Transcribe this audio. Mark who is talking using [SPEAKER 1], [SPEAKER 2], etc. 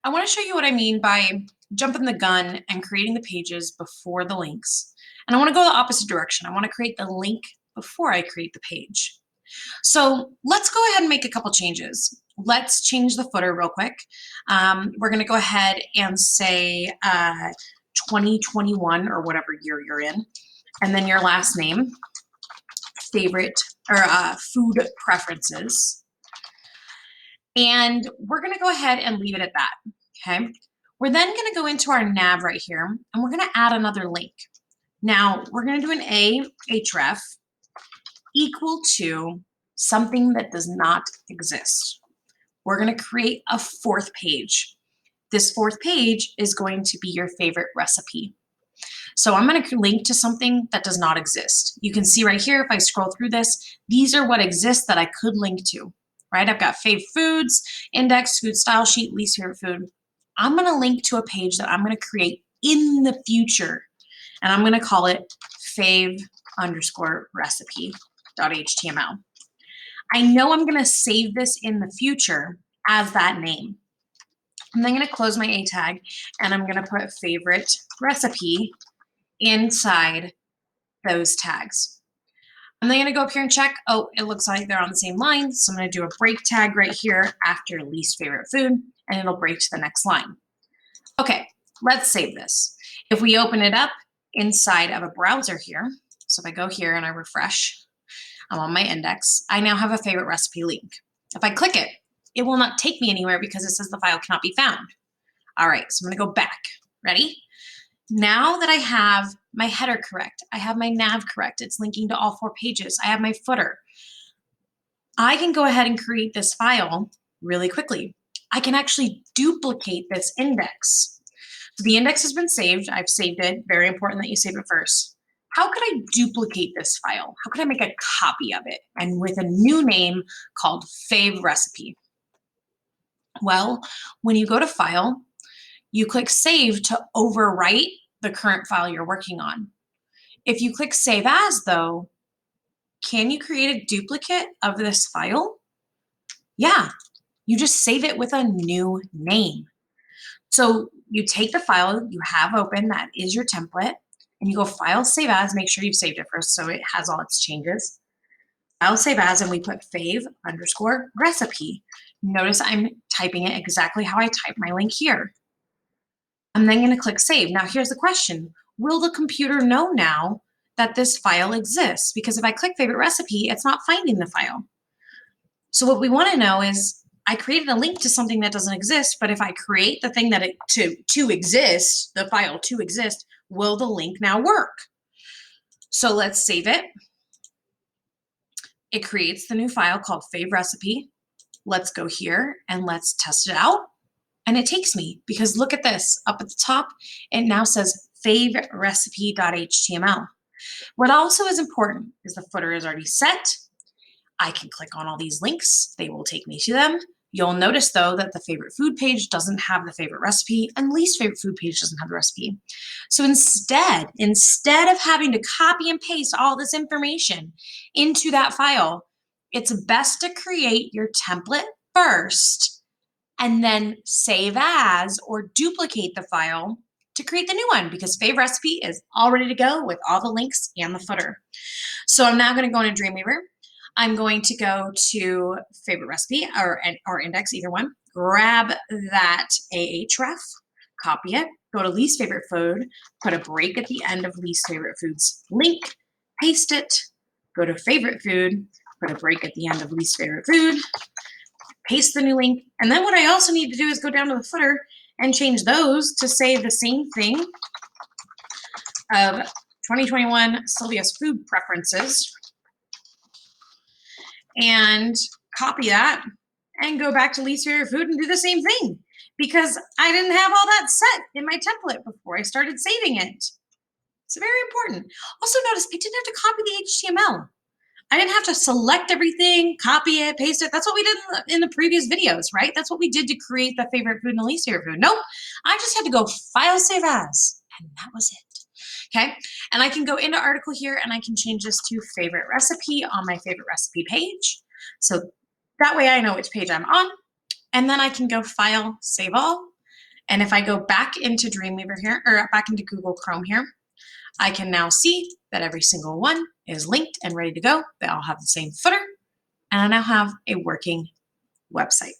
[SPEAKER 1] I want to show you what I mean by jumping the gun and creating the pages before the links. And I want to go the opposite direction. I want to create the link before I create the page. So let's go ahead and make a couple changes. Let's change the footer real quick. We're going to go ahead and say 2021 or whatever year you're in, and then your last name, favorite or food preferences. And we're going to go ahead and leave it at that. Okay. We're then going to go into our nav right here, and we're going to add another link. Now we're going to do an ahref equal to something that does not exist. We're going to create a fourth page. This fourth page is going to be your favorite recipe. So I'm going to link to something that does not exist. You can see right here, if I scroll through this, these are what exists that I could link to, right? I've got fave foods, index, food style sheet, least favorite food. I'm going to link to a page that I'm going to create in the future, and I'm going to call it fave_recipe.html. I know I'm going to save this in the future as that name. I'm then going to close my A tag, and I'm going to put favorite recipe inside those tags. I'm then going to go up here and check. Oh, it looks like they're on the same line. So I'm going to do a break tag right here after least favorite food, and it'll break to the next line. Okay, let's save this. If we open it up inside of a browser here, so if I go here and I refresh, I'm on my index, I now have a favorite recipe link. If I click it, it will not take me anywhere because it says the file cannot be found. All right, so I'm going to go back. Ready? Now that I have my header correct, I have my nav correct, it's linking to all 4 pages, I have my footer, I can go ahead and create this file really quickly. I can actually duplicate this index. So the index has been saved. I've saved it. Very important that you save it first. How could I duplicate this file? How could I make a copy of it? And with a new name called Fave Recipe. Well, when you go to File, you click Save to overwrite the current file you're working on. If you click Save As, though, can you create a duplicate of this file? Yeah, you just save it with a new name. So you take the file you have open, that is your template, and you go File, Save As, make sure you've saved it first so it has all its changes. File, Save As, and we put fave_recipe. Notice I'm typing it exactly how I type my link here. I'm then going to click Save. Now here's the question. Will the computer know now that this file exists? Because if I click Favorite Recipe, it's not finding the file. So what we want to know is, I created a link to something that doesn't exist, but if I create the thing that to exist, the file to exist, will the link now work? So let's save it. It creates the new file called Fave Recipe. Let's go here and let's test it out. And it takes me, because look at this, up at the top, it now says favorecipe.html. What also is important is the footer is already set. I can click on all these links. They will take me to them. You'll notice, though, that the favorite food page doesn't have the favorite recipe, and least favorite food page doesn't have the recipe. So instead of having to copy and paste all this information into that file, it's best to create your template first and then save as or duplicate the file to create the new one, because Fave Recipe is all ready to go with all the links and the footer. So I'm now going to go into Dreamweaver. I'm going to go to favorite recipe or index, either one, grab that ahref, copy it, go to least favorite food, put a break at the end of least favorite foods link, paste it, go to favorite food, put a break at the end of least favorite food, paste the new link. And then what I also need to do is go down to the footer and change those to say the same thing of 2021 Sylvia's food preferences, and copy that and go back to least favorite food and do the same thing, because I didn't have all that set in my template before I started saving it. It's very important. Also notice I didn't have to copy the HTML. I didn't have to select everything, copy it, paste it. That's what we did in the previous videos, right? That's what we did to create the favorite food and the least favorite food. Nope, I just had to go File, Save As, and that was it. Okay, and I can go into article here and I can change this to favorite recipe on my favorite recipe page. So that way I know which page I'm on. And then I can go File, Save All, And if I go back into Dreamweaver here, or back into Google Chrome here, I can now see that every single one is linked and ready to go. They all have the same footer, and I now have a working website.